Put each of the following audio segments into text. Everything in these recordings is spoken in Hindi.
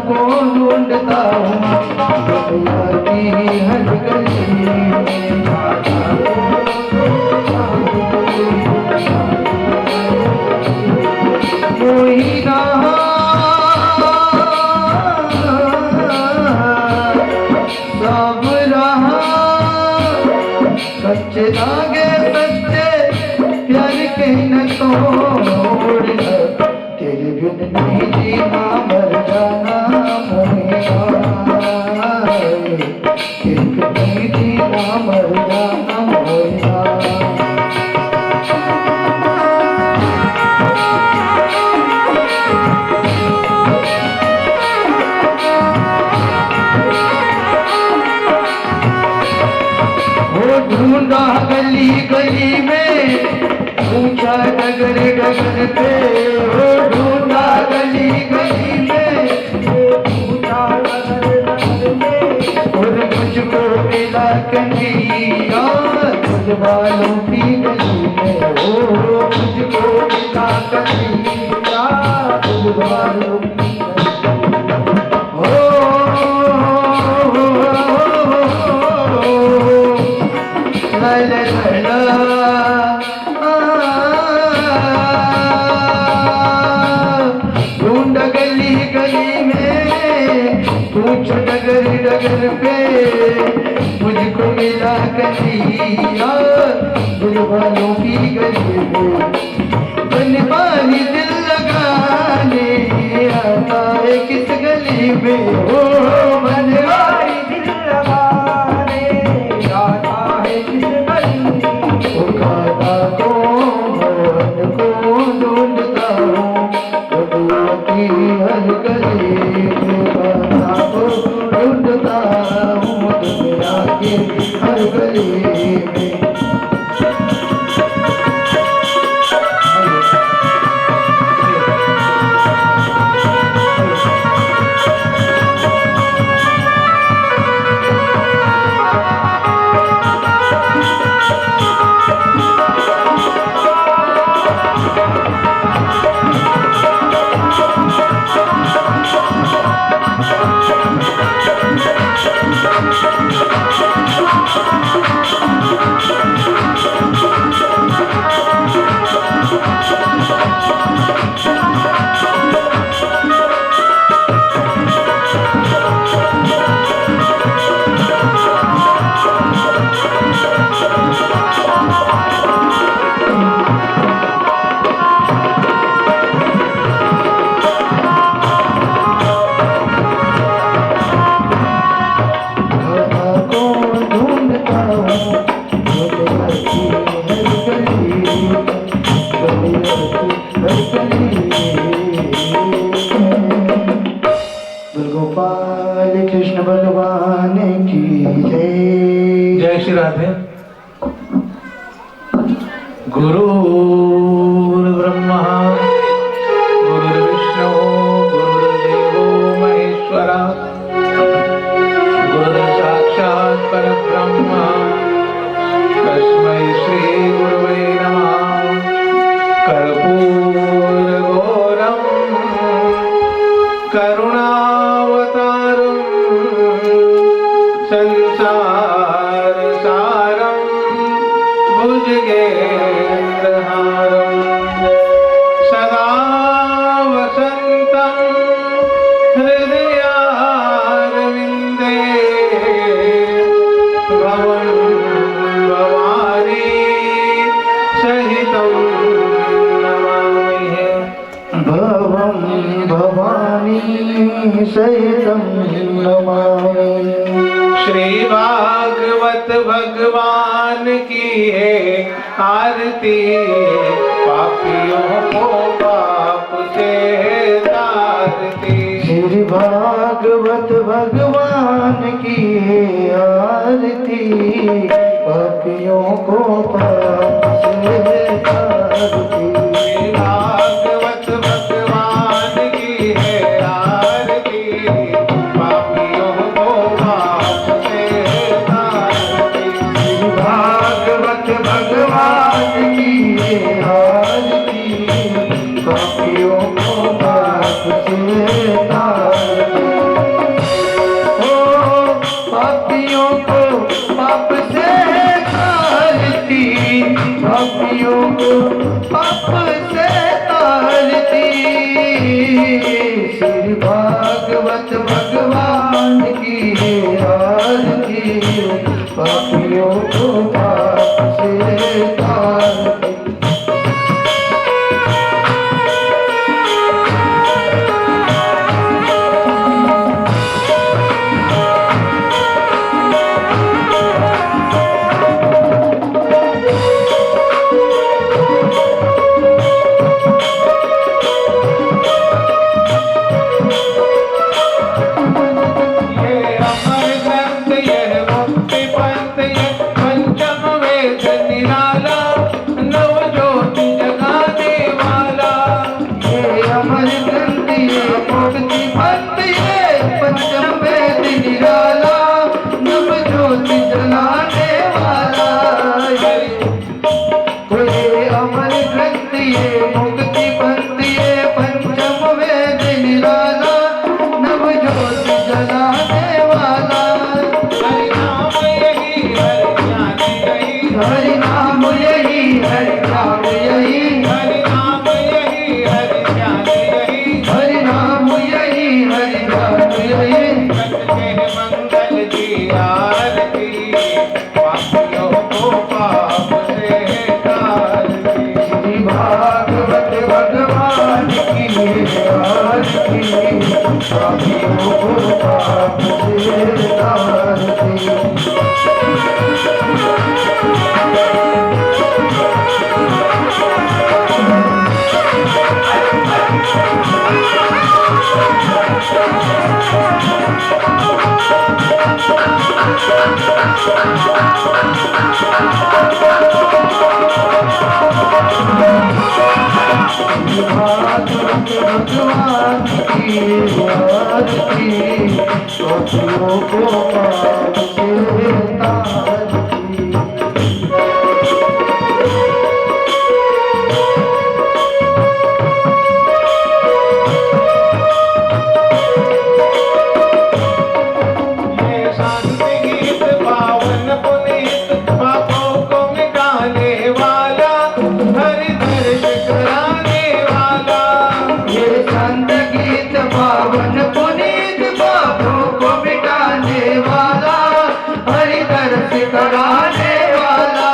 को ढूंढता हूँ सच्चे धागे सच्चे प्यार के न तोड़ना, तेरे बिन नहीं जीना मर जाना मोहिया, तेरे बिन नहीं जीना मर जाना मोहिया। ढूंढा गली गली में, पूछा डगर डगर पे, वो ढूंढा गली गली में, पूछा डगर डगर पे, और मुझको मिला कन्हैया खुद वालों की गली में, ओ मुझको मिला कन्हैया खुद वालों की ढूंढ गली गली में, पूछ डगर डगर पे, मुझको मिला कन्हैया दिल वालों की गली में। बनवारी दिल लगाने आता है किस गली में, हो बनवारी दिल लगाने आता है किस गली में। खाना को मोहन को ढूंढता हूँ दुनिया की हर गली में, खाना को ढूंढता हूँ दुनिया की हर गली में। गोपाल कृष्ण भगवान की जय। जय श्री राधे। गुरु ब्रह्मा गुरुर्विष्णु गुरुर्देवो महेश्वरा, गुरु साक्षात् परब्रह्म तस्मै श्री गुरुवे नमः। कर्पूर गौरम करुणावतारम संसार सारम भुजगेन्द्रहारम सदा वसन्तं हृदयारविन्दे भवं भवानी सहितं नमामि। भवं भवानी सहितं नमामि। श्री भागवत भगवान की है आरती, पापियों को पाप से तारती। श्री भागवत भगवान की है आरती, पापियों को पाप से तारती। श्री भागवत भगवान की है आरती, पापियों को पाप से तारती। श्री भागवत भगवान की है आरती, पापियों को पाप से तारती। ओ पापियों को पाप से तारती, पापियों को पाप से तारती। श्री भागवत भगवान की आरती, पापियों को पाप से तारती। भगवान की आरती, पापियों को पाप से तारती। ये शांति गीत पावन पुनीत, पापों को मिटाने वाला, हरि दर्श कराने वाला। ये संत गीत पावन पुनीत, पापों को मिटाने वाला, हरि दर्श कराने वाला।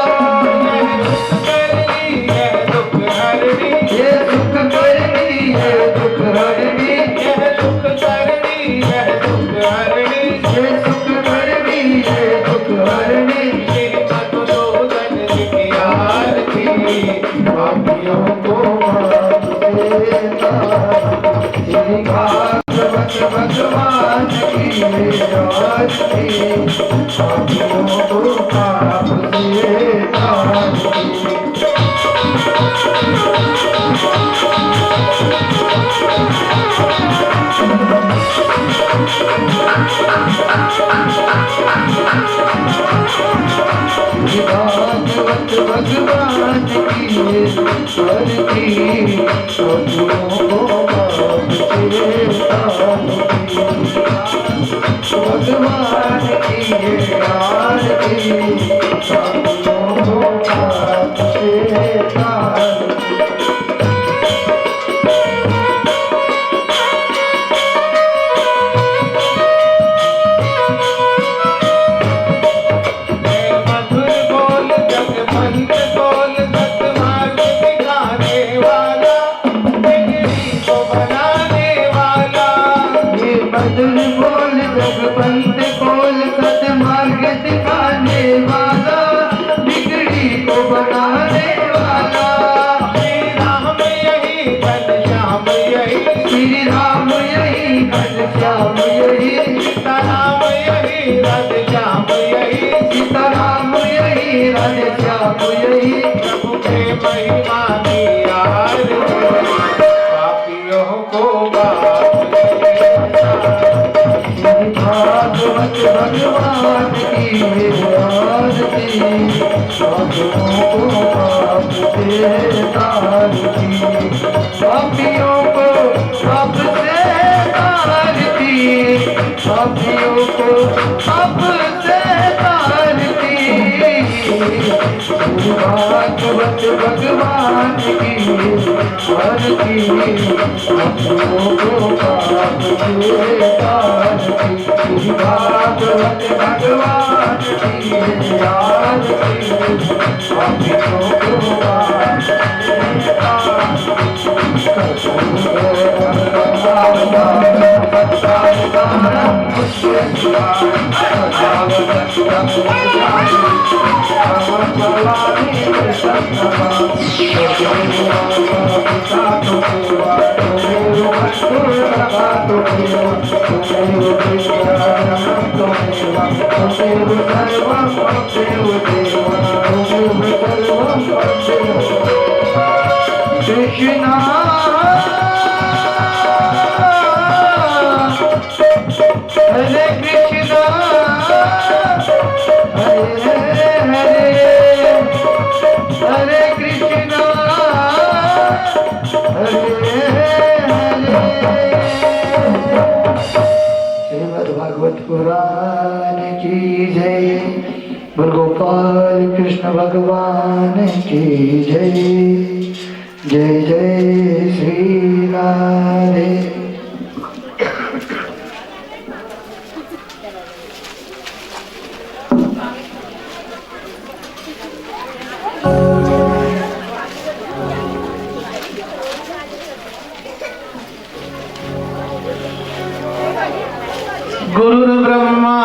यह दुख हरणी, ये सुख करनी है दुख हरणी, यह दुख करनी, यह दुख हरणी। ये सुख करनी है दुख हरणी। श्री मधुसूदन जी की आरती, पापियों को पाप से तारती। श्री भागवत भगवान की आरती, पापियों को पाप से तारती। भागवत भगवान की आरती, पापियों को पाप से तारती। भगवान की आरती, पापियों को पाप से तारती। मधुर बोल जगवंत बोल, सतमार्ग दिखाने वाला, बिगड़ी को बनाने वाला। ये मधुर बोल जगवंत बोल, सतमार्ग दिखाने वाला, बिगड़ी को बनाने वाला। श्री राम यही घनश्याम यही, श्री राम यही घनश्याम यही, सीताराम यही राधेश्याम यही। सीताराम यही राधेश्याम यही। प्रभु के महिमा की आरती, पापियों को बाप से तारती। श्री भागवत भगवान की आरती, पापियों को पाप से तारती। पापियों को पाप से तारती, पापियों को पाप से तारती। आरती अपनों को पाप के आरती भागवत भगवान की आरती अपनों को पाप Hare Krishna, Hare Hare, Hare Krishna, Hare Hare. Shrimad Bhagavat पुराण की जय, बोल गोपाल कृष्ण भगवान की जय. जय जय श्री राधे. गुरुर्ब्रह्मा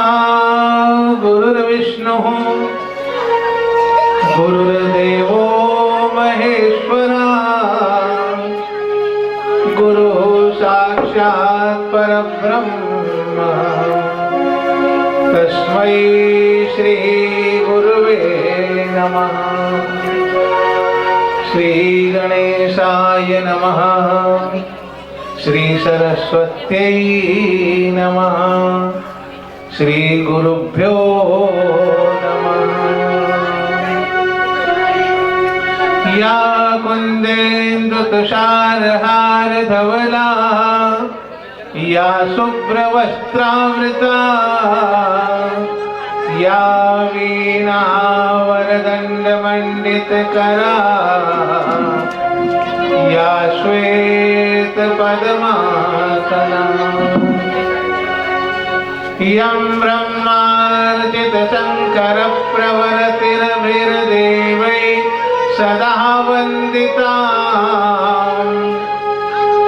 गुरुर्विष्णुः गुरुर्देवो महेश्वरा गुरु साक्षात् परब्रह्म तस्मै श्री गुरुवे नमः. श्री गणेशाय नमः. श्री सरस्वत्यै नमः. श्री गुरुभ्यो नमः. या कुन्देन्दु तुषारहार धवला या शुभ्रवस्त्रावृता या वीणा वरदण्डमण्डितकरा या श्वेत पद्मासना यं ब्रह्मार्चित शंकर प्रवरतिर्भिर्देवै सदा वन्दिता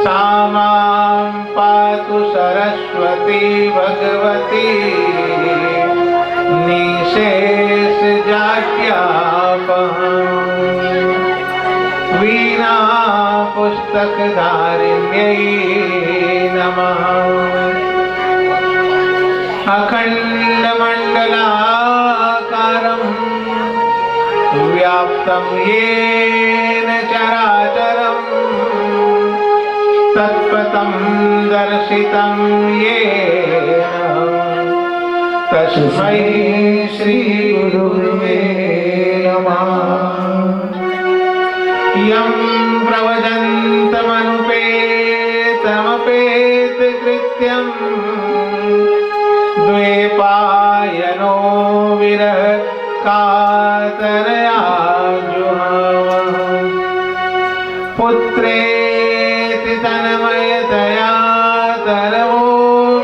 सा मां पातु सरस्वती भगवती निशेष जाड्यापहम्. वीणा पुस्तकधारिण्यै नमः. अखण्डमण्डलाकारं व्याप्तं येन चराचरं तत्पथं दर्शितं येन तस्मै श्री गुरुवे नमः. यं प्रवदन्तमनुपेतमपेतकृत्यं द्वैपायनो विरह कातरया जुहावः. पुत्रेति तन्मयतया तरवो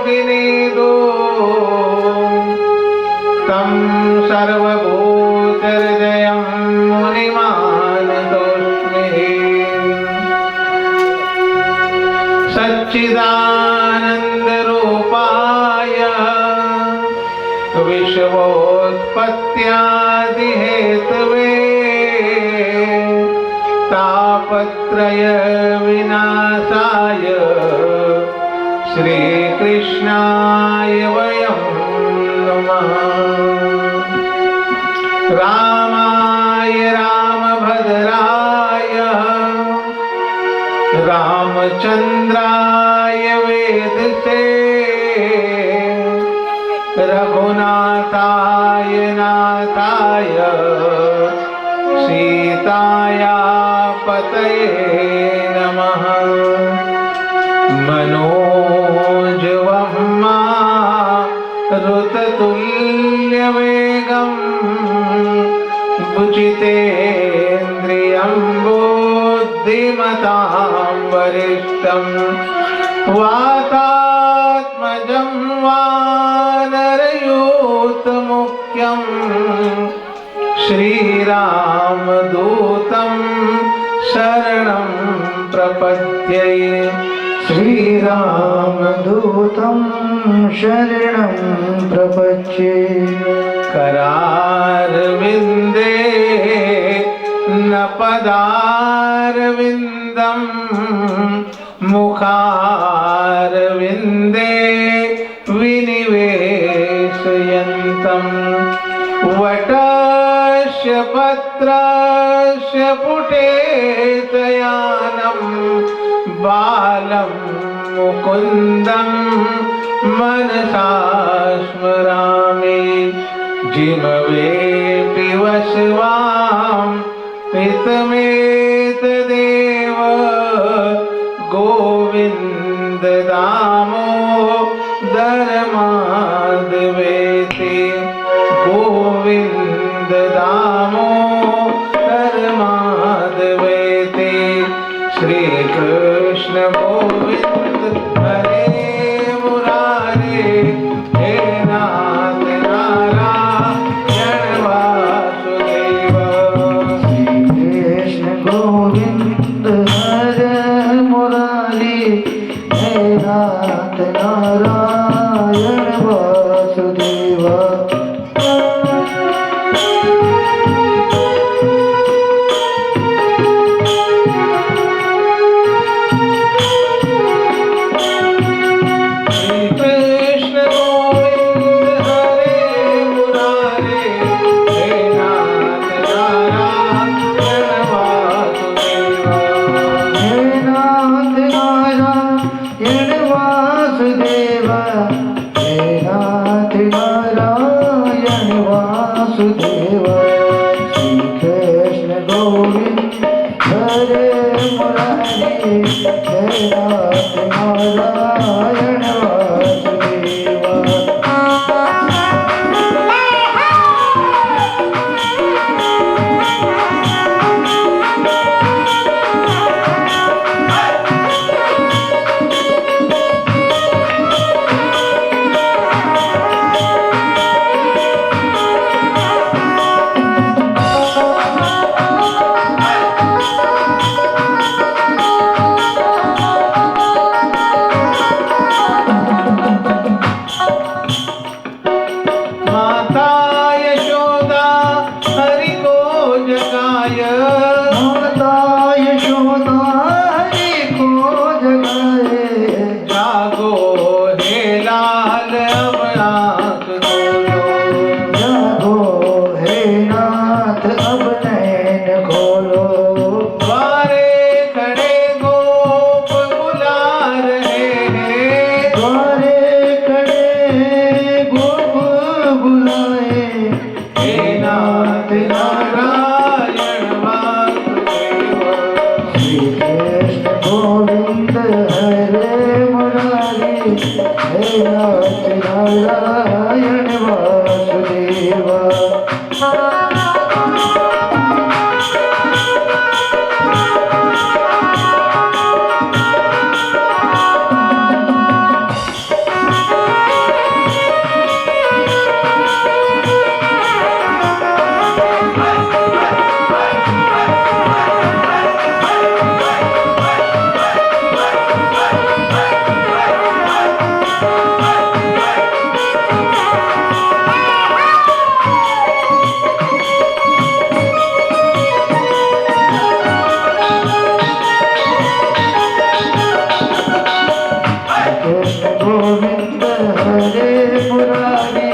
विनीतो तं सर्वभूतहृदयं मुनिमानतोऽस्मि. सच्चिदानन्दरूपाय विश्वोत्पत्त्यादिहेतवे तापत्रय विनाशाय श्रीकृष्णाय वयं नमः. रामाय रामभद्राय रामचन्द्राय वेदसे रघुनाथाय नाथाय सीताया पतये नमः. मनोजवं मारुततुल्यवेगं बुजितेन्द्रियं बुद्धिमतां बुद्धिमतां वरिष्ठं वातात्मजं वानरयूथमुख्यं श्रीरामदूतं शरणं प्रपद्ये। श्रीरामदूतं शरणं प्रपद्ये। करारविन्दे न पदारविन्दं मुखारविन्दे विनिवेशयन्तं वटस्य पत्रस्य पुटेशयानं बालं मुकुन्दं मनसा स्मरामि। जिमवेऽपि वसवां हितमेतदेव गोविन्द दामोदरमाधवेति गोविन्द दामोदरमाधवेति। श्रीकृष्ण गोविन्द हरे मुरारे हे नाथ नारायण वासुदेव। कृष्ण गोविंद हरे मुरारी हे नाथ नारायण वासुदेव। नारायण वासुदेव। गोविंद हरे मुरारी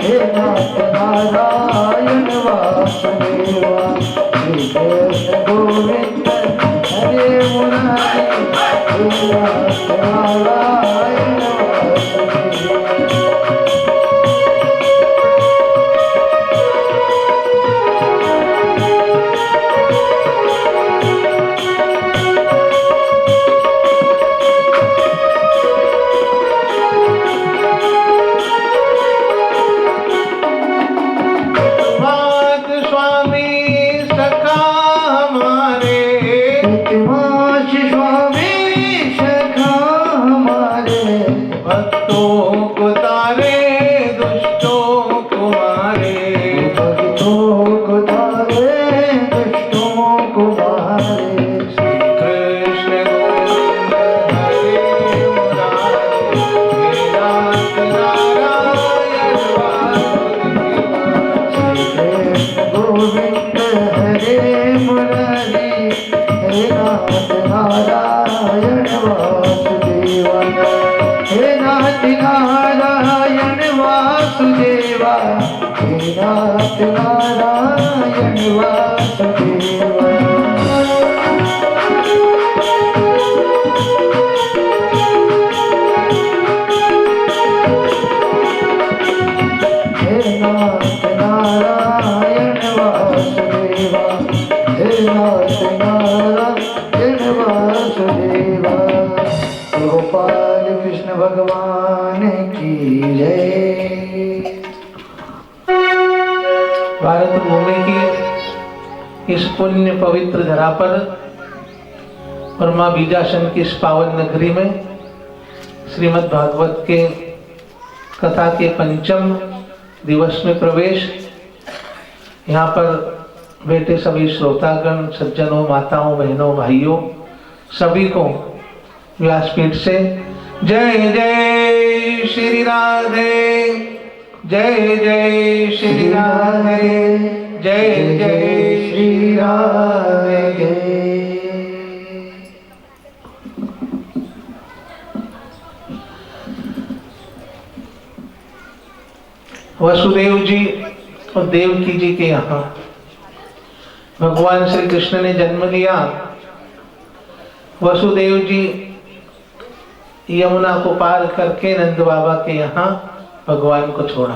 हे नाथ नारायण वासुदेवा। श्री कृष्ण गोविंद हरे मुरारी हे नाथ नारायण वासुदेवा। नाथ नारायण वासुदेव। हे नाथ नारायण वासुदेवा, हे नाथ नारायण वासुदेवा। गोपाल कृष्ण भगवान की जय। भारत भूमि की इस पुण्य पवित्र धरा पर और मां बीजासन की इस पावन नगरी में श्रीमद् भागवत के कथा के पंचम दिवस में प्रवेश। यहाँ पर बैठे सभी श्रोतागण, सज्जनों, माताओं, बहनों, भाइयों, सभी को व्यासपीठ से जय जय श्री राधे, जय जय श्री राधे, जय जय श्री राधे। वसुदेव जी और देवकी जी के यहाँ भगवान श्री कृष्ण ने जन्म लिया। वसुदेव जी यमुना को पार करके नंद बाबा के यहाँ भगवान को छोड़ा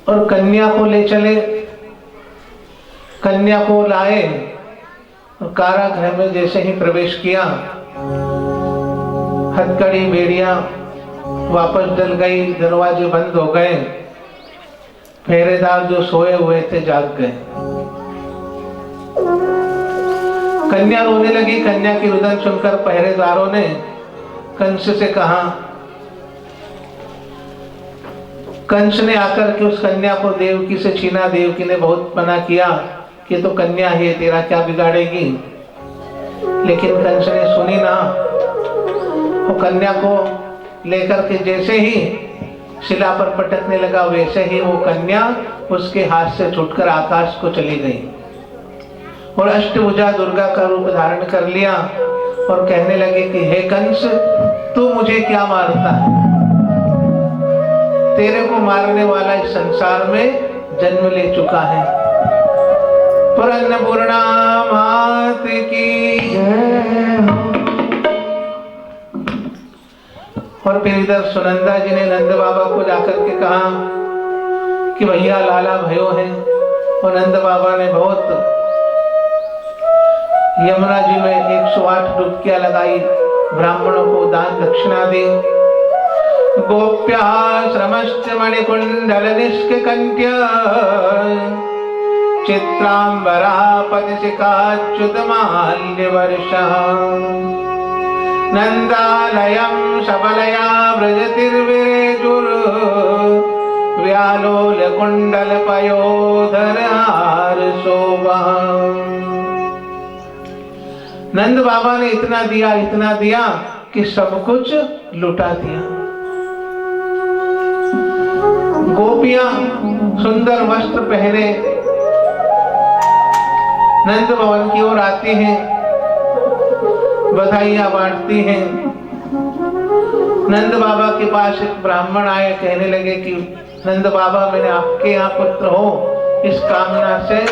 और कन्या को ले चले। कन्या को लाए और कारागृह में जैसे ही प्रवेश किया, हथकड़ी बेड़ियां वापस डल गई, दरवाजे बंद हो गए। पहरेदार जो सोए हुए थे जाग गए। कन्या रोने लगी। कन्या की रुदन सुनकर पहरेदारों ने कंस से कहा, कंस ने आकर के उस कन्या को देवकी से छीना। देवकी ने बहुत मना किया कि तो कन्या है, तेरा क्या बिगाड़ेगी, लेकिन कंस ने सुनी ना। वो कन्या को लेकर के जैसे ही शिला पर पटकने लगा, वैसे ही वो कन्या उसके हाथ से छूटकर आकाश को चली गई और अष्टभुजा दुर्गा का रूप धारण कर लिया और कहने लगे कि हे कंस, तू मुझे क्या मारता है? तेरे को मारने वाला इस संसार में जन्म ले चुका है। पर अन्नपूर्णा मात की जय। और फिर इधर सुनंदा जी ने नंद बाबा को जाकर के कहा कि भैया लाला भयो है। और नंद बाबा ने बहुत यमुना जी में 108 डुबकियां लगाई, ब्राह्मणों को दान दक्षिणा दी। गोप्या श्रमश्च मणिकुंडल निष्कंठ्य चित्रांबरा पतिशिखाच्युत माल्यवर्षः नंदालयं शबलया व्रजतिर्विरेजुर व्यालोल कुंडल पयोधर हार शोभा। नंद बाबा ने इतना दिया कि सब कुछ लुटा दिया। गोपियां सुंदर वस्त्र पहने नंद भवन की ओर आती हैं, बधाइयां बांटती हैं। नंद बाबा के पास एक ब्राह्मण आए, कहने लगे कि नंद बाबा, मैंने आपके यहाँ पुत्र हो इस कामना से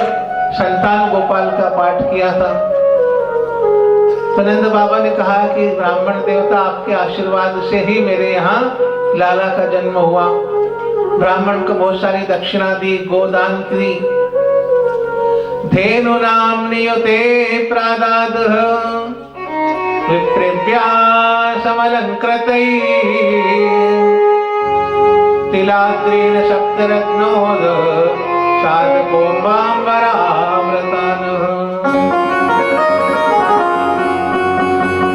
संतान गोपाल का पाठ किया था। तो नंद बाबा ने कहा कि ब्राह्मण देवता, आपके आशीर्वाद से ही मेरे यहाँ लाला का जन्म हुआ। ब्राह्मण को बहुत सारी दक्षिणा दी, गोदान की। धेनु नाम नियुते प्रादादः विप्रेभ्या समलंकृतै तिलाद्रेण सप्तरत्नोद साधकोम्बाम्बरामृतानः।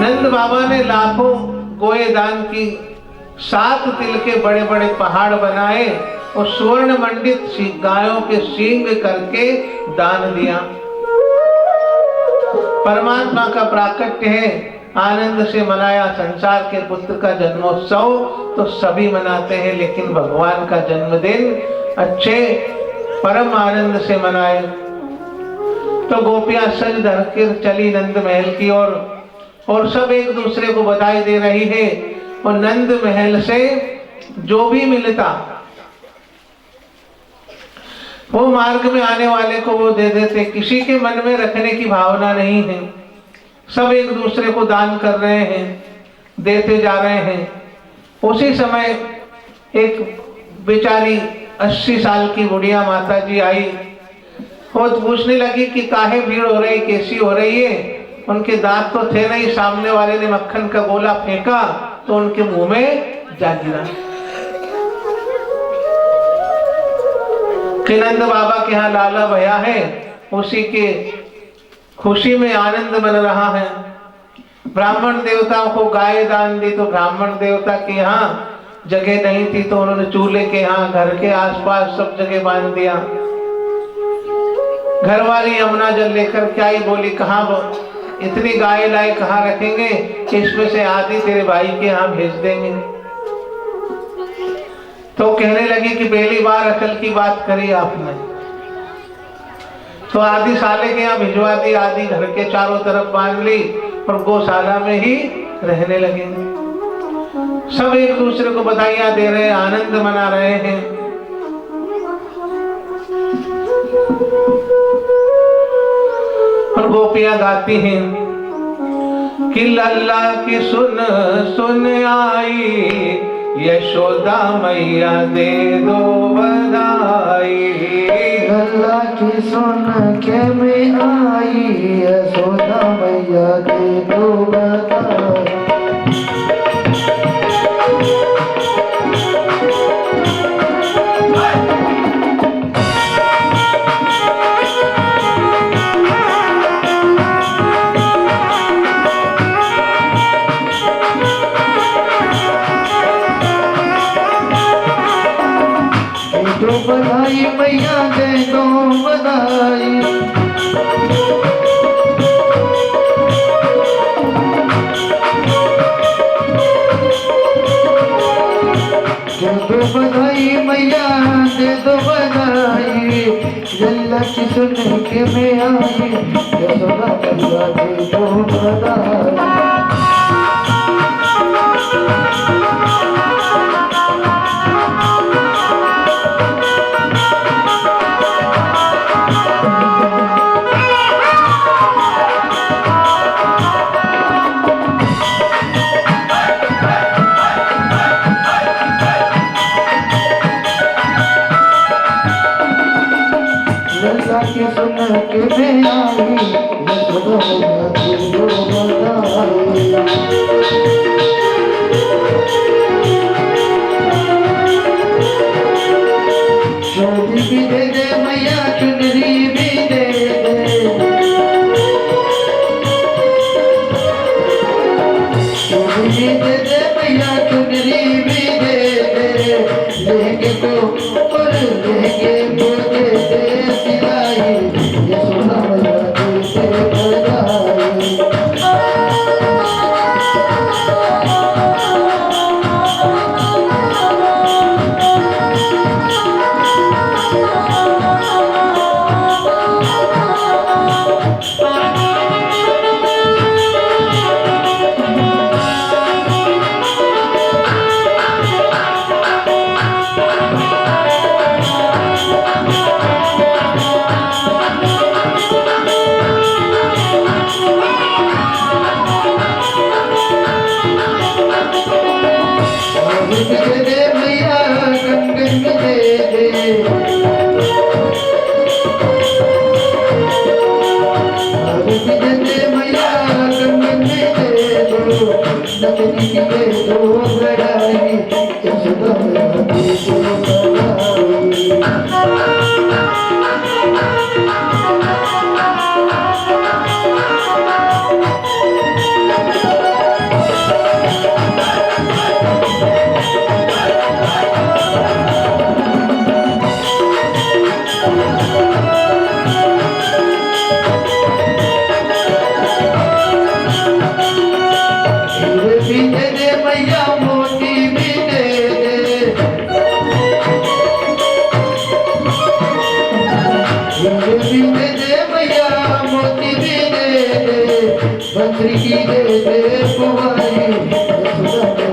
नंद बाबा ने लाखों गोए दान की, 7 तिल के बड़े बड़े पहाड़ बनाए और स्वर्ण मंडित गायों के सींग करके दान दिया। परमात्मा का प्राकट्य है, आनंद से मनाया। संसार के पुत्र का जन्मोत्सव तो सभी मनाते हैं, लेकिन भगवान का जन्मदिन अच्छे परम आनंद से मनाए। तो गोपियां सज धर कर चली नंद महल की ओर और सब एक दूसरे को बधाई दे रही है। और नंद महल से जो भी मिलता वो मार्ग में आने वाले को वो दे देते। किसी के मन में रखने की भावना नहीं है, सब एक दूसरे को दान कर रहे हैं, देते जा रहे हैं। उसी समय एक बेचारी 80 साल की बुढ़िया माता जी आई, वो पूछने लगी कि काहे भीड़ हो रही, कैसी हो रही है। उनके दांत तो थे नहीं, सामने वाले ने मक्खन का गोला फेंका तो उनके मुंह में जा गिरा। कि नंद बाबा के यहाँ लाला भया है, उसी के खुशी में आनंद बन रहा है। ब्राह्मण देवताओं को गाय दान दी तो ब्राह्मण देवता के यहाँ जगह नहीं थी तो उन्होंने चूल्हे के यहाँ घर के आसपास सब जगह बांध दिया। घरवाली यमुना जल लेकर क्या ही बोली, कहाँ इतनी गाय लाई कहाँ रखेंगे, इसमें से आधी तेरे भाई के यहाँ भेज देंगे। तो कहने लगी कि पहली बार अकल की बात करी आपने। तो आधी साले के यहाँ भिजवा दी, आधी घर के चारों तरफ बांध ली और गौशाला में ही रहने लगे। सब एक दूसरे को बधाइयां दे रहे हैं, आनंद मना रहे हैं। और गोपियां गाती हैं कि लल्ला की सुन सुन आई, यशोदा मैया दे दो बधाई। लल्ला की सुन के में आई, यशोदा मैया दे दो बधाई। बधाई मैया दे दो बधाई। दे दो बधाई मैया दे दो बधाई। लल्ला की सुन के में आई, यशोदा मैया दे दो बधाई। सुन के में आई, यशोदा मैया दे दो बधाई। चोली भी दे दे मैया, चुनरी भी दे दे। चोली भी दे दे मैया, चुनरी भी दे दे। लेंगे तो और लेंगे वो दे दे। यशोदा मैया दे दो बधाई। दे दे मैया कंगन दे दे। दे दे मैया कंगन दे दो, नकली दे दो बधाई। यशोदा मैया दे दो बधाई। बकरी की दे दे पुवाई, यशोदा मैया दे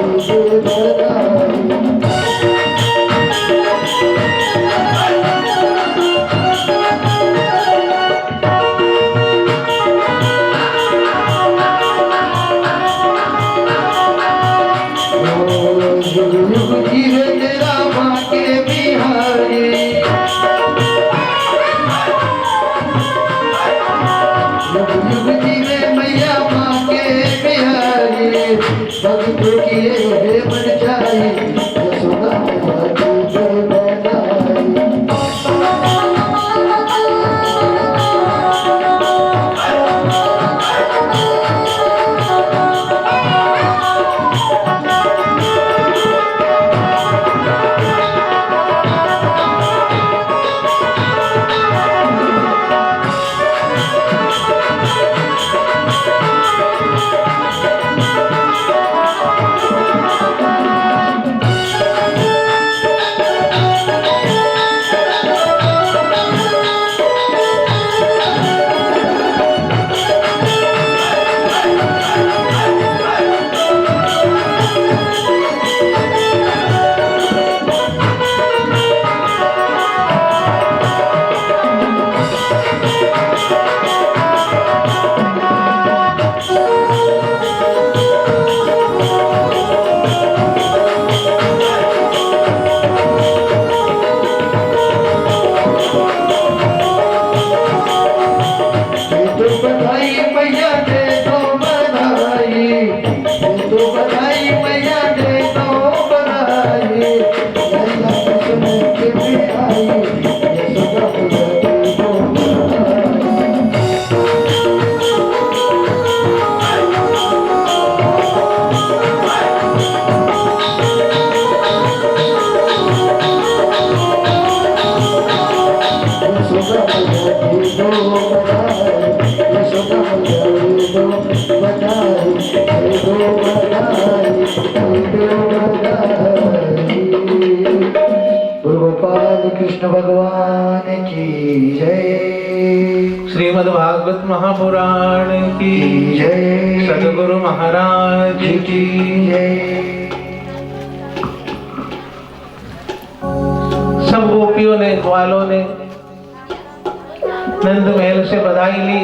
दो बधाई। गुरु गोपाल कृष्ण भगवान की जय। श्रीमद् भागवत महापुराण की जय। सद्गुरु महाराज की जय। सब गोपियों ने, ग्वालों ने नंद महल से बधाई ली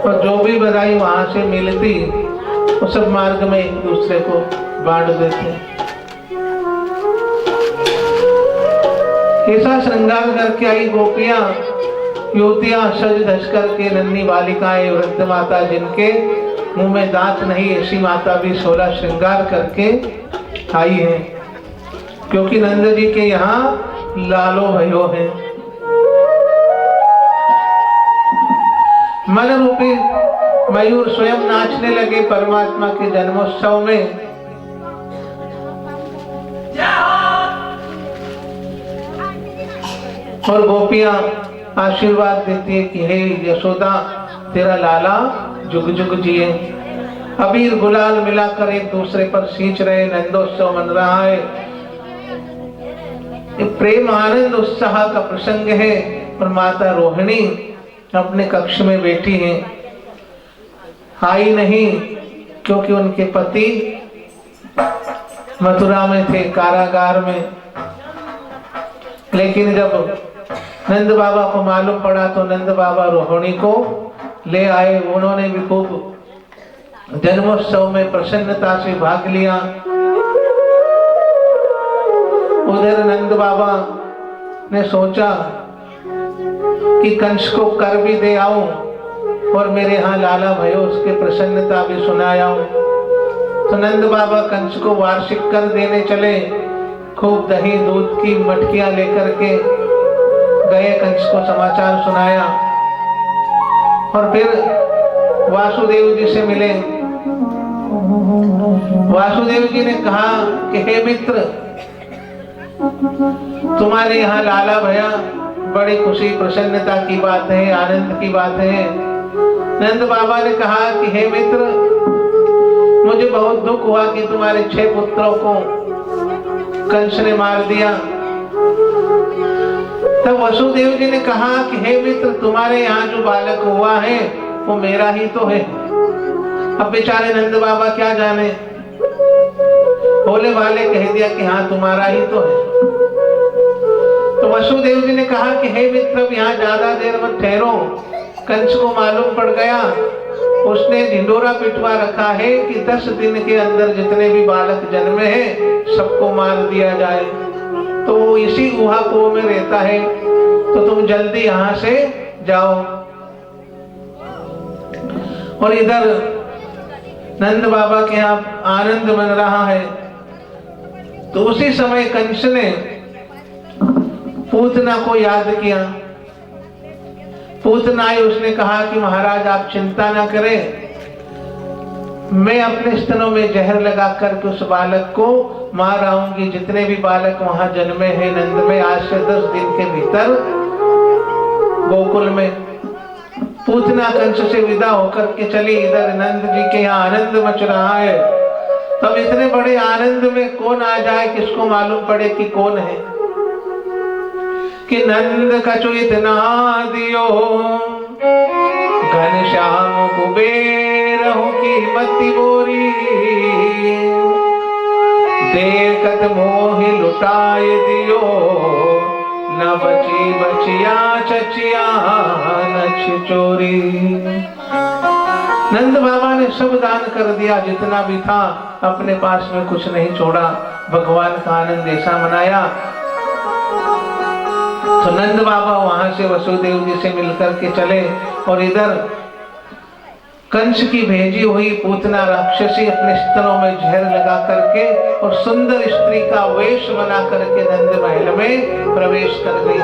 और जो भी बधाई वहां से मिलती वो सब मार्ग में एक दूसरे को बांट देते। ऐसा श्रृंगार करके आई गोपियां, युवतियां सज धज करके, नन्ही बालिकाएं, वृद्ध माता जिनके मुंह में दांत नहीं, ऐसी माता भी 16 श्रृंगार करके आई है, क्योंकि नंद जी के यहाँ लालो भयो है। मन रूपी मयूर स्वयं नाचने लगे परमात्मा के जन्मोत्सव में। और गोपियां आशीर्वाद देती है कि हे यशोदा, तेरा लाला जुग जुग जिए। अबीर गुलाल मिलाकर एक दूसरे पर सींच रहे, नंदोत्सव मन रहा है। ये प्रेम आनंद उत्साह का प्रसंग है। और माता रोहिणी अपने कक्ष में बैठी हैं, आई नहीं क्योंकि उनके पति मथुरा में थे, कारागार में। लेकिन जब नंद बाबा को मालूम पड़ा तो नंद बाबा रोहिणी को ले आए। उन्होंने भी खूब जन्मोत्सव में प्रसन्नता से भाग लिया। उधर नंद बाबा ने सोचा कि कंस को कर भी दे आऊं और मेरे यहाँ लाला भयो, उसके प्रसन्नता भी सुनाया। तो नंद बाबा कंस को वार्षिक कर देने चले। खूब दही दूध की मटकियां लेकर के गए, कंस को समाचार सुनाया। और फिर वासुदेव जी से मिले। वासुदेव जी ने कहा कि हे मित्र, तुम्हारे यहाँ लाला भया, बड़ी खुशी प्रसन्नता की बात है, आनंद की बात है। नंद बाबा ने कहा कि हे मित्र, मुझे बहुत दुख हुआ कि तुम्हारे 6 पुत्रों को कंस ने मार दिया। तब वसुदेव जी ने कहा कि हे मित्र, तुम्हारे यहाँ जो बालक हुआ है वो मेरा ही तो है। अब बेचारे नंद बाबा क्या जाने, भोले भाले कह दिया कि हाँ तुम्हारा ही तो है। तो वसुदेव जी ने कहा कि हे मित्र, अब यहाँ ज्यादा देर मत ठहरो। कंस को मालूम पड़ गया, उसने ढिंडोरा पिटवा रखा है कि 10 दिन के अंदर जितने भी बालक जन्मे हैं सबको मार दिया जाए। तो वो इसी गुहा कुओं में रहता है, तो तुम जल्दी यहाँ से जाओ। और इधर नंद बाबा के यहाँ आनंद बन रहा है। तो उसी समय कंस ने पूतना को याद किया। पूतना आई, उसने कहा कि महाराज आप चिंता ना करें, मैं अपने स्तनों में जहर लगा करके उस बालक को मार आऊंगी। जितने भी बालक वहां जन्मे हैं नंद में, आज से 10 दिन के भीतर गोकुल में। पूतना कंस से विदा होकर के चली। इधर नंद जी के यहाँ आनंद मच रहा है। तब इतने बड़े आनंद में कौन आ जाए, किसको मालूम पड़े कि कौन है। कि नंद कछु इतना दियो, घनश्याम कुबेर हूँ की मति बोरी। देखत मोहि लुटाए दियो, न बची बचिया चचिया नछ चोरी। नंद बाबा ने सब दान कर दिया, जितना भी था अपने पास में कुछ नहीं छोड़ा। भगवान का आनंद ऐसा मनाया। तो नंद बाबा वहां से वसुदेव जी से मिलकर के चले। और इधर कंस की भेजी हुई पूतना राक्षसी अपने स्तनों में जहर लगा करके और सुंदर स्त्री का वेश बना करके नंद महल में प्रवेश कर गई।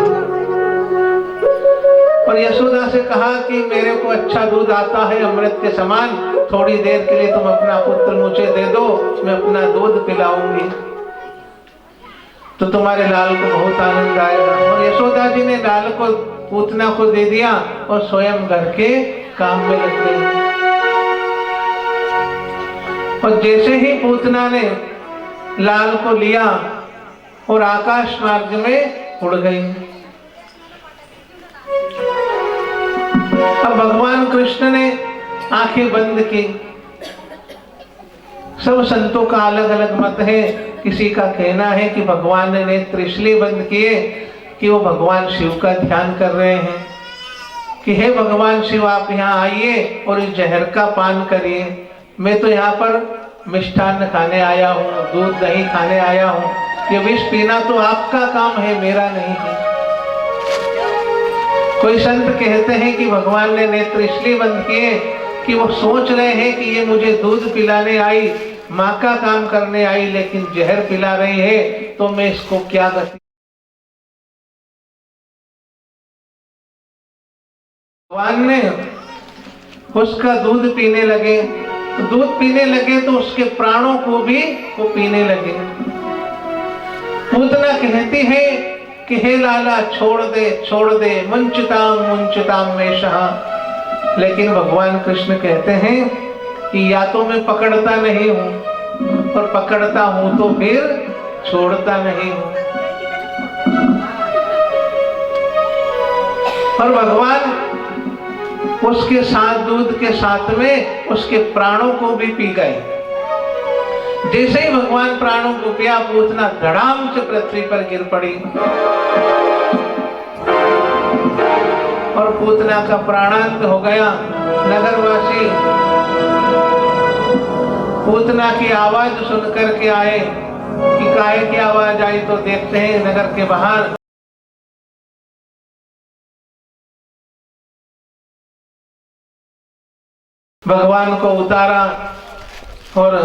और यशोदा से कहा कि मेरे को अच्छा दूध आता है अमृत के समान, थोड़ी देर के लिए तुम अपना पुत्र मुझे दे दो, मैं अपना दूध पिलाऊंगी। तो तुम्हारे लाल को बहुत आनंद आएगा। और यशोदा जी ने लाल को पूतना को दे दिया और स्वयं घर के काम में लग गई। और जैसे ही पूतना ने लाल को लिया और आकाश मार्ग में उड़ गई। अब भगवान कृष्ण ने आंखें बंद की। सब संतों का अलग अलग मत है। किसी का कहना है कि भगवान ने नेत्र इसलिए बंद किए कि वो भगवान शिव का ध्यान कर रहे हैं कि हे भगवान शिव, आप यहाँ आइए और इस जहर का पान करिए। मैं तो यहाँ पर मिष्ठान्न खाने आया हूँ, दूध दही खाने आया हूँ। ये विष पीना तो आपका काम है, मेरा नहीं है। कोई संत कहते हैं कि भगवान ने नेत्र इसलिए बंद किए कि वो सोच रहे हैं कि ये मुझे दूध पिलाने आई, माँ का काम करने आई, लेकिन जहर पिला रही है, तो मैं इसको क्या गति। भगवान ने उसका दूध पीने लगे। तो दूध पीने लगे तो उसके प्राणों को भी वो पीने लगे। पूतना कहती है कि हे लाला, छोड़ दे मुंचताम मेषः। लेकिन भगवान कृष्ण कहते हैं कि या तो मैं पकड़ता नहीं हूं, और पकड़ता हूं तो फिर छोड़ता नहीं हूं। और भगवान उसके साथ, दूध के साथ में उसके प्राणों को भी पी गए। जैसे ही भगवान प्राणों को पिया, पूतना धड़ाम से पृथ्वी पर गिर पड़ी और पूतना का प्राणांत हो गया। नगरवासी पूतना की आवाज सुनकर के आए कि काहे की आवाज आई, तो देखते हैं नगर के बाहर भगवान को उतारा और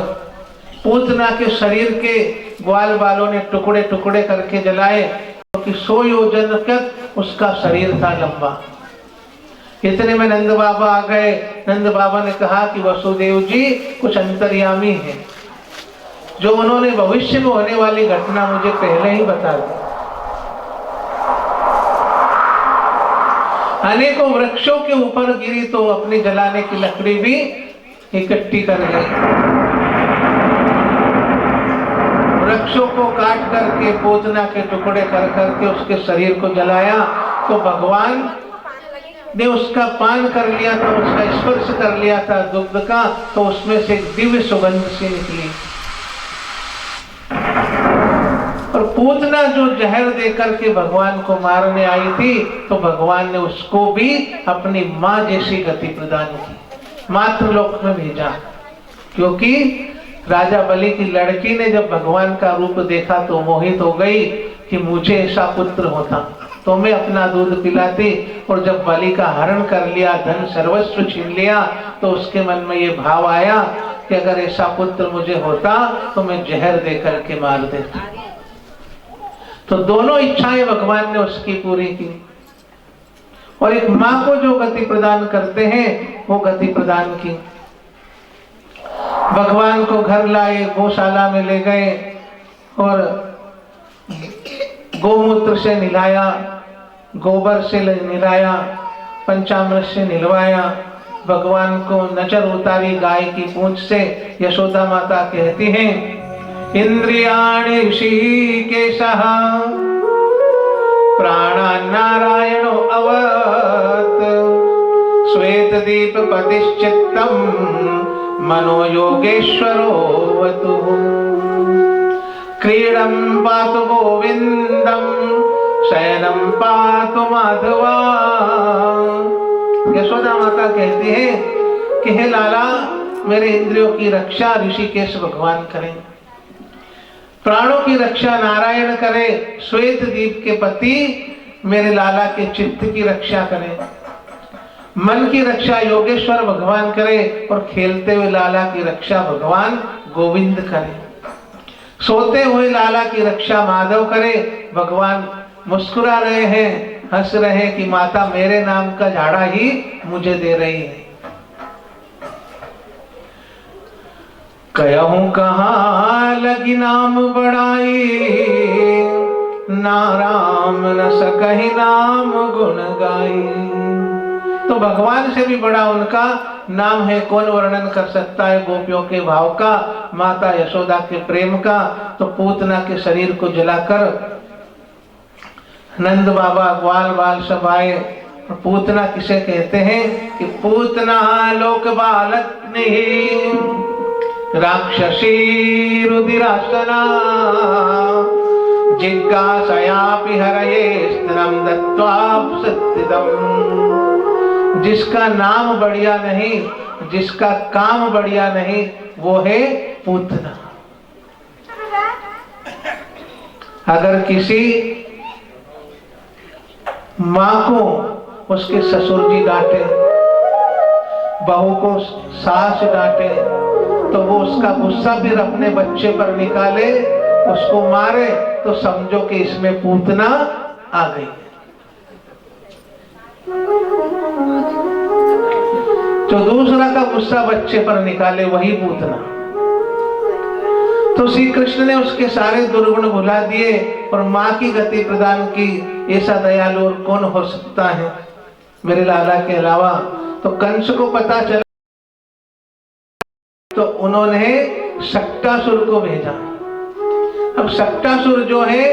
पूतना के शरीर के ग्वाल बालों ने टुकड़े टुकड़े करके जलाए, क्योंकि 100 योजन तक उसका शरीर था लंबा। इतने में नंद बाबा आ गए। नंद बाबा ने कहा कि वसुदेव जी कुछ अंतर्यामी है, जो उन्होंने भविष्य में होने वाली घटना मुझे पहले ही बता दी। अनेकों वृक्षों के ऊपर गिरी तो अपनी जलाने की लकड़ी भी इकट्ठी कर गई। वृक्षों को काट करके, पूतना के टुकड़े कर करके उसके शरीर को जलाया। तो भगवान ने उसका पान कर लिया था, उसका स्पर्श कर लिया था दुग्ध का, तो उसमें से एक दिव्य सुगंध सी निकली। और पूतना जो जहर देकर के भगवान को मारने आई थी, तो भगवान ने उसको भी अपनी माँ जैसी गति प्रदान की, मातृलोक में भेजा। क्योंकि राजा बलि की लड़की ने जब भगवान का रूप देखा तो मोहित हो गई कि मुझे ऐसा पुत्र होता तो मैं अपना दूध पिलाती। और जब बलि का हरण कर लिया, धन सर्वस्व छीन लिया, तो उसके मन में ये भाव आया कि अगर ऐसा पुत्र मुझे होता तो मैं जहर देकर के मार देता। तो दोनों इच्छाएं भगवान ने उसकी पूरी की। और एक माँ को जो गति प्रदान करते हैं वो गति प्रदान की। भगवान को घर लाए, गौशाला में ले गए और गोमूत्र से नहलाया, गोबर से नहलाया, पंचामृत से नहलवाया। भगवान को नजर उतारी गाय की पूंछ से। यशोदा माता कहती हैं, इंद्रियाणि ऋषिकेशः प्राणान् नारायणो अवत् श्वेतदीपपतिश्चित्तं मनो योगेश्वरो वतु क्रीडं पातु गोविन्दं शयनं पातु माधवा। यशोदा माता कहती है कि हे लाला, मेरे इंद्रियों की रक्षा ऋषिकेश भगवान करें, प्राणों की रक्षा नारायण करे, श्वेत दीप के पति मेरे लाला के चित्त की रक्षा करें, मन की रक्षा योगेश्वर भगवान करे और खेलते हुए लाला की रक्षा भगवान गोविंद करे, सोते हुए लाला की रक्षा माधव करे। भगवान मुस्कुरा रहे हैं, हंस रहे हैं कि माता मेरे नाम का झाड़ा ही मुझे दे रही है। कहूं कहाँ लगी नाम बढ़ाई, ना राम न सकहि नाम गुण गाई। तो भगवान से भी बड़ा उनका नाम है, कौन वर्णन कर सकता है गोपियों के भाव का, माता यशोदा के प्रेम का। तो पूतना के शरीर को जलाकर नंद बाबा ग्वाल बाल सब आए। पूतना किसे कहते हैं कि पूतना लोक बालक नहीं राक्षसी रुधिरासना जिज्ञासयापि हरये स्त्रम दत्त्वाप सत्तिदम। जिसका नाम बढ़िया नहीं, जिसका काम बढ़िया नहीं, वो है पूतना। अगर किसी माँ को उसके ससुर जी डांटे, बहू को सास डांटे, तो वो उसका गुस्सा फिर अपने बच्चे पर निकाले, उसको मारे, तो समझो कि इसमें पूतना आ गई। जो दूसरा का गुस्सा बच्चे पर निकाले वही पूतना। तो श्री कृष्ण ने उसके सारे दुर्गुण भुला दिए और माँ की गति प्रदान की। ऐसा दयालु और कौन हो सकता है मेरे लाला के अलावा। तो कंस को पता चला तो उन्होंने शक्टासुर को भेजा। अब शक्टासुर जो है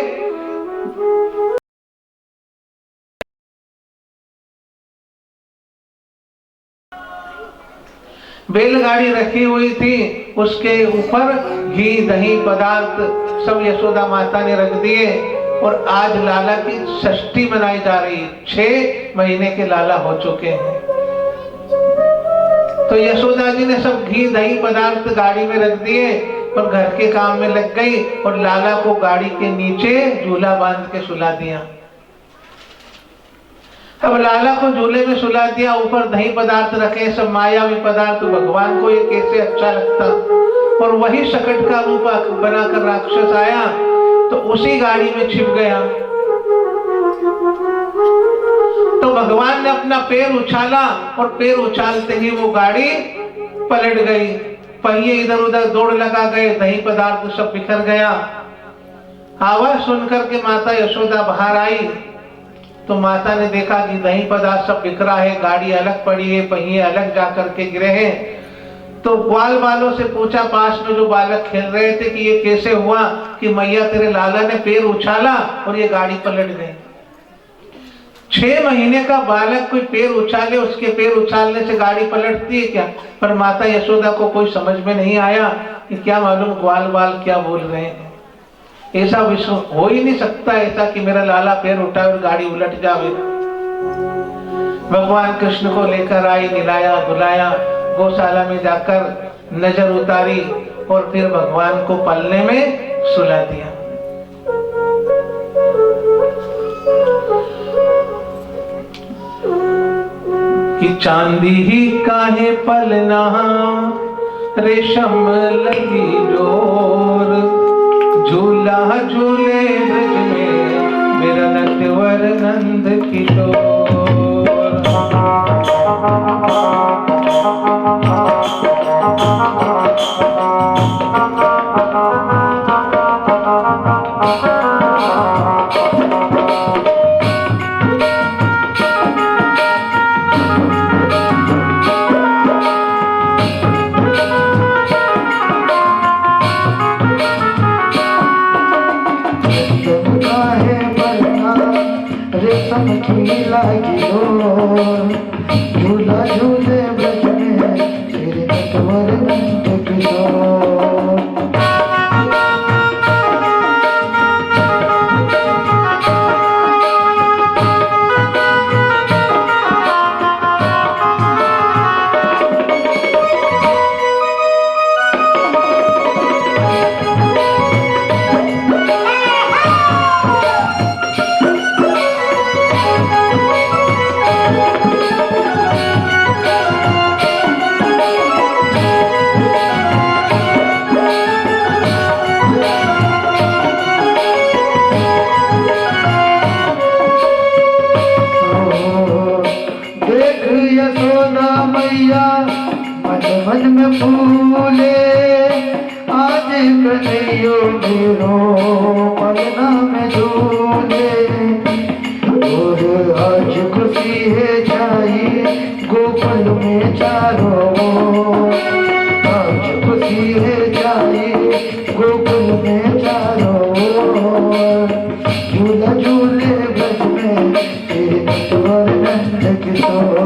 बैलगाड़ी रखी हुई थी, उसके ऊपर घी दही पदार्थ सब यशोदा माता ने रख दिए। और आज लाला की षष्ठी मनाई जा रही है, 6 महीने के लाला हो चुके हैं। तो यशोदा जी ने सब घी दही पदार्थ गाड़ी में रख दिए और घर के काम में लग गई और लाला को गाड़ी के नीचे झूला बांध के सुला दिया। अब लाला को झूले में सुला दिया, ऊपर दही पदार्थ रखे, सब मायावी पदार्थ। भगवान को ये कैसे अच्छा लगता। और वही शकट का रूप बनाकर राक्षस आया तो उसी गाड़ी में छिप गया। तो भगवान ने अपना पैर उछाला और पैर उछालते ही वो गाड़ी पलट गई। पहिए इधर उधर दौड़ लगा गए, दही पदार्थ सब बिखर गया। आवाज सुनकर के माता यशोदा बाहर आई तो माता ने देखा कि दही पदार्थ सब बिखरा है, गाड़ी अलग पड़ी है, पहिए अलग जाकर के गिरे हैं। तो ग्वाल बालों से पूछा, पास में जो बालक खेल रहे थे, कि ये कैसे हुआ कि मैया तेरे लाला ने पैर उछाला और ये गाड़ी पलट गई। 6 महीने का बालक कोई पैर उछाले, उसके पैर उछालने से गाड़ी पलटती है क्या? पर माता यशोदा को कोई समझ में नहीं आया कि क्या मालूम ग्वाल बाल क्या बोल रहे हैं। ऐसा विश्व हो ही नहीं सकता ऐसा कि मेरा लाला पैर उठाए और गाड़ी उलट जावे। भगवान कृष्ण को लेकर आई, निलाया धुलाया, गौशाला में जाकर नजर उतारी और फिर भगवान को पलने में सुला दिया। कि चांदी ही काहे पलना, रेशम लगी डोर, झूला झूले ब्रज में मेरा नटवर नंद की डोर। झूला झूले ब्रज में तेरे नटवर नंद की डोर। मन में फूले आज कन्हैयो मेरो पलना में झूले। झूला झूले ब्रज में तेरे नटवर नंद किशोर।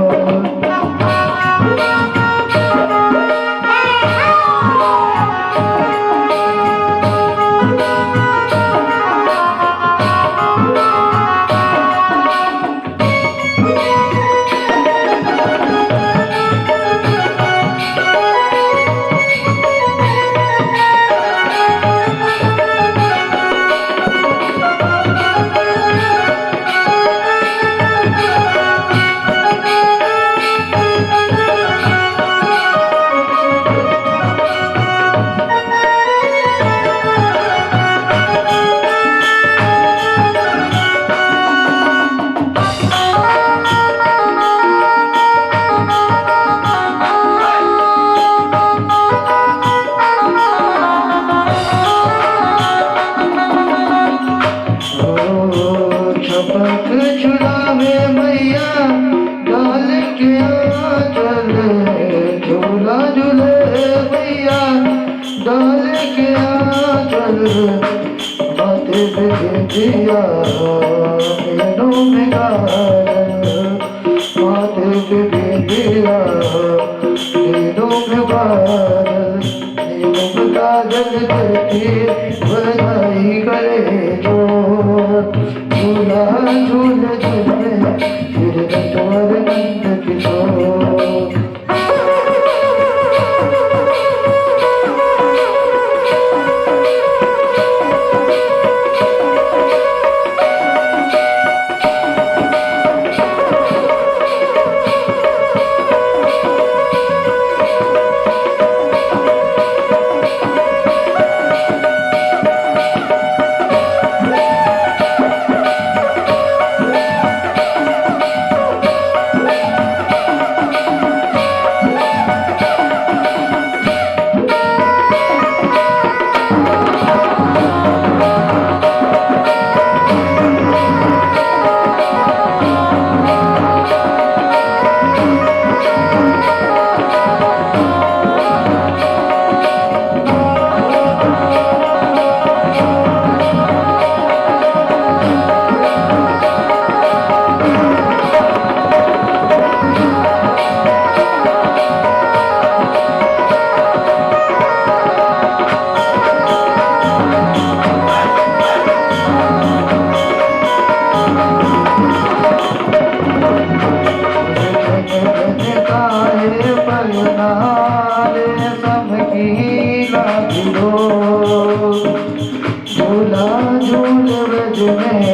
छपक छुड़ावे मैया डाल के आंचल, झूला झूले मैया डाल के आंचल। माथे पे बिंदिया नैनों में काजल, माथे पे बिंदिया नैनों में काजल, नैनों में काजल करके बधाई करे जो। झूला झूल झूले तेरे नटवर नंद किशोर। झूला झूल ब्रज में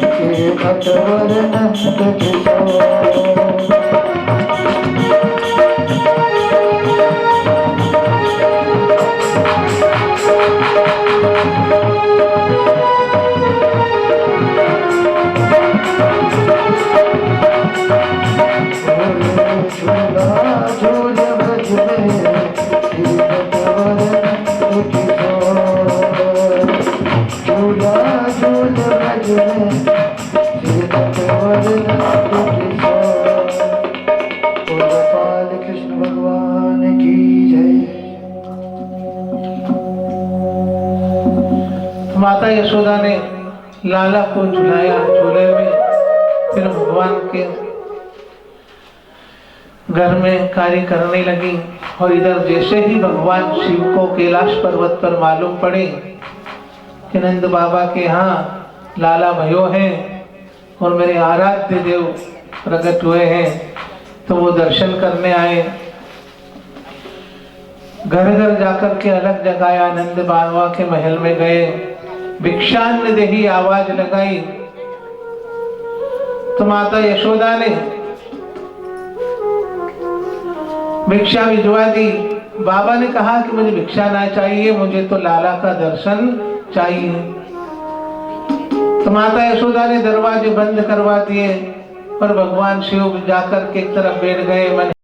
तेरे नटवर नंद किशोर। झूला झूल ब्रज में तेरे नटवर नंद किशोर। झूला झूल ब्रज में तेरे नटवर नंद किशोर। गोपाल कृष्ण भगवान की जय। माता यशोदा ने लाला को झुलाया झूले में, फिर भगवान के घर में कार्य करने लगी। और इधर जैसे ही भगवान शिव को कैलाश पर्वत पर मालूम पड़े कि नंद बाबा के यहाँ लाला भयो हैं और मेरे आराध्य देव प्रकट हुए हैं, तो वो दर्शन करने आए। घर घर जाकर के अलग जगाया, नंद बाबा के महल में गए, भिक्षान्न देही आवाज लगाई। तो माता यशोदा ने भिक्षा भिजवा दी। बाबा ने कहा कि मुझे भिक्षा ना चाहिए, मुझे तो लाला का दर्शन चाहिए। तो माता यशोदा ने दरवाजे बंद करवा दिए और भगवान शिव जाकर के एक तरफ बैठ गए।